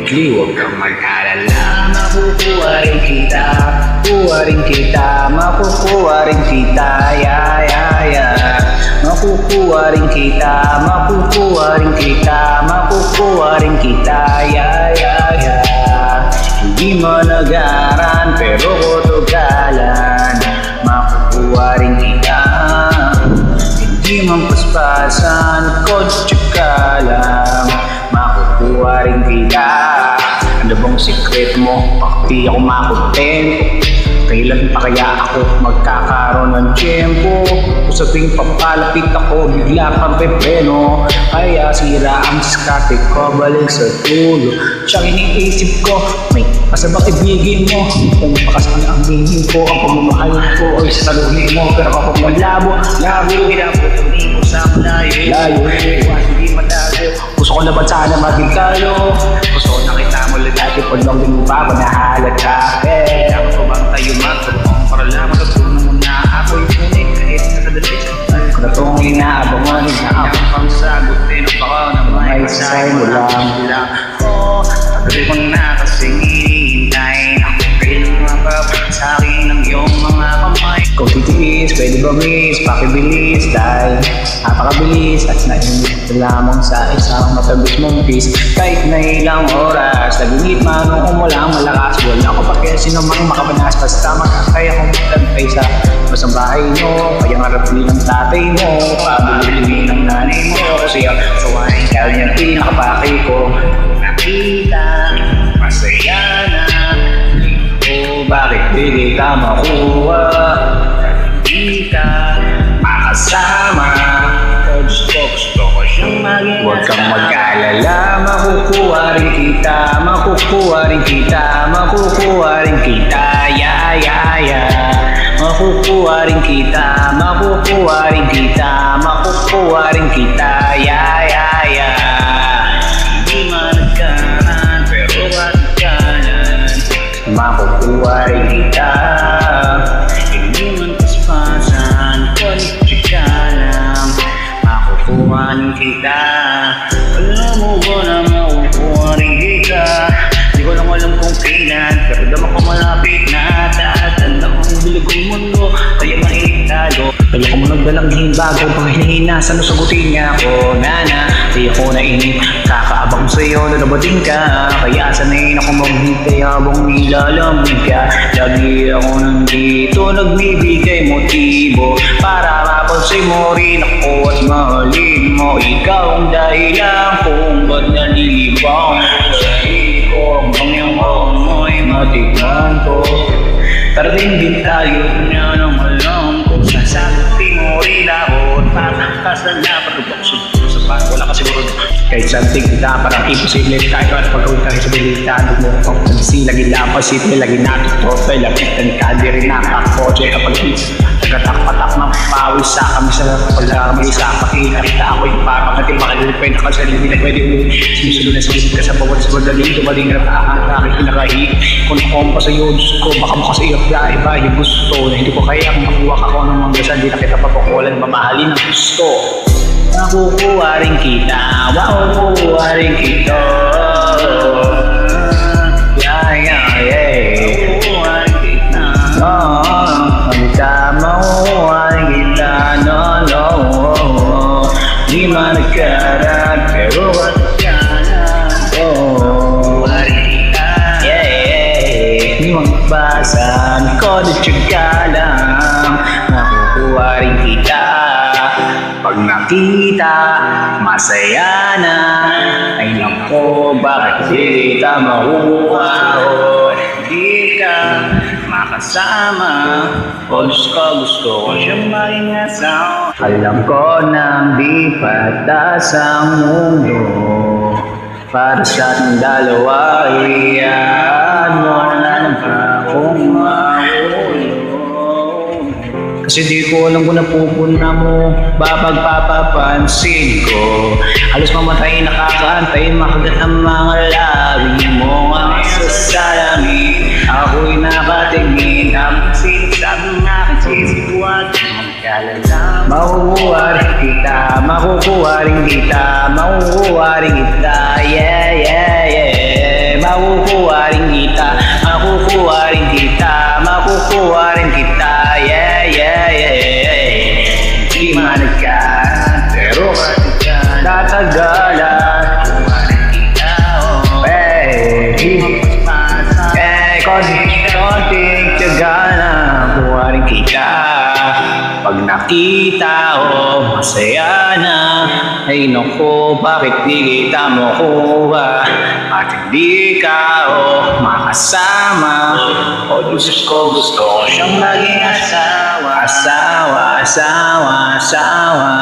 quickly, huwag kang mag-alala. Makukuha rin kita, kuha rin kita, makukuha rin kita, makukuha rin kita, makukuha rin kita, makukuha rin kita, Hindi mo nagaran pero kotogalan, makukuha rin kita. Hindi man paspasan, kotse ka lang, makukuha rin kita. Ano bang sikret mo? Bakit di ako makontento? Kailan pa kaya ako magkakaroon ng tiyempo? Kung sa tuwing papalapit ako, bigla kang pepreno. Kaya sira ang diskarte ko, balik sa tulo. Siyang iniisip ko, may pasabang ibigin mo. Kung pakasama ang hingin ko, ang pagmamahal ko ay sa saluhin mo. Pero kapag malabo, pinaputunin ko sa malayo. Hindi malayo. Gusto ko naman sana maging tayo. Gusto ko nakita mo lang dati pag lang din mo pa, manahalag ka. Kailangan ko bang tayo magtapong para lang matutunan mo na ako yung ulit kahit nakadali. Katong inaabangan, inaabang pang sagutin ang baka na may say mo lang. Tagal kong nakasing hinihintay. Ako rin mapapag sa akin ng iyong mga kamay. Kung titiis, pwede ba miss? Pakibilis dahil napakabilis at nainit na lamang sa isang matabis mong kiss. Kahit na ilang oras, naginit man nung umulang malakas. Wala ko pa kaya sinumang makabanas. Basta makakaya kong magtantay sa basang bahay mo. Kaya ngarapin ng tatay mo, pabilibin ng nanay mo. Kasi ang sawain kaya niyang pinakapaki ko. Nakita, masaya na. Bakit di ka makuha? Hindi ka makasama. Gusto ko siyang maging huwag kang mag-alala. Makukuha rin kita, makukuha rin kita, makukuha rin kita, makukuha rin kita, makukuha rin kita, makukuha rin kita, Hindi man nagkanan pero matagalan, makukuha rin kita. Hindi man paspasan, kotse ka lang, makukuha rin kita. Alam mo ba na makukuha rin kita? Di ko lang alam kung kailan, pero daman ko malapit na. Tatanda ko ang bilag ng mundo, kaya mainit talo. Dala ko mo nagdalanghin bago pang hinihina. Saan sagutin niya ako, nana? Di ako nainip, kakaabang sa'yo na nabating ka. Kaya sanayin ako maghintay habang nilalamig ka. Lagi ako nandito, nagbibigay motibo para mapansin mo rin ako at mahalin mo. Ikaw ang dahilan kung ba't nalilibang sa iko. Hanggang yung mo'y matignan ko. Tarating din tayo niya ng alam ko. Sasagutin mo rin ako at pakakasan na patubok sa pan. Wala ka siguro kahit something kita parang imposible. Kahit ano pagkawin ka sa bilitado mo kung pansi lagi lapas simple lagi natutrope lapitan ka di rin nakakotse kapag nagatak-patak ng pawis sa kami sa pala may isa pakita kita ako yung parang natin makalilipin ako sa hindi na pwede sumusunod na sinisip ka sa bawat sa badaling tumaling na nakakakit pinakahit kung nakompa sa iyo Diyos ko baka mo kasi iba yung gusto na hindi ko kaya kung makuha ka ko ng mga gasan di na kita papakulan mamahalin ang gusto. Makukuha rin kita, makukuha rin kita. Makukuha rin kita. Makukuha rin kita. No. Di man nagkaran, pero matagalan. Makukuha rin kita. Di magbasan, kotse ka lang. Makukuha rin kita. Pag nakita, masaya na. Ay nako, bakit di ka makuha o di ka makasama? O gusto ko siyang maging asawa. Alam ko nang di patas ang mundo. Para sa ating dalawa, iyan mo na akong mahulog. Kasi di ko alam kung napupunta mo, pagpapansin ko. Halos mamatay nakakaantay, makagat ang mga labi mo. Ang sasalamin, ako'y nakatingin. Ang sinasabi ng aking sisibuan, magkalala. Makukuha rin kita, makukuha rin kita, makukuha rin kita. kita masaya na. Ay naku, bakit di kita mo kuha? At hindi ka makasama. O Diyos ko, gusto ko siyang maging asawa. Asawa, asawa, asawa.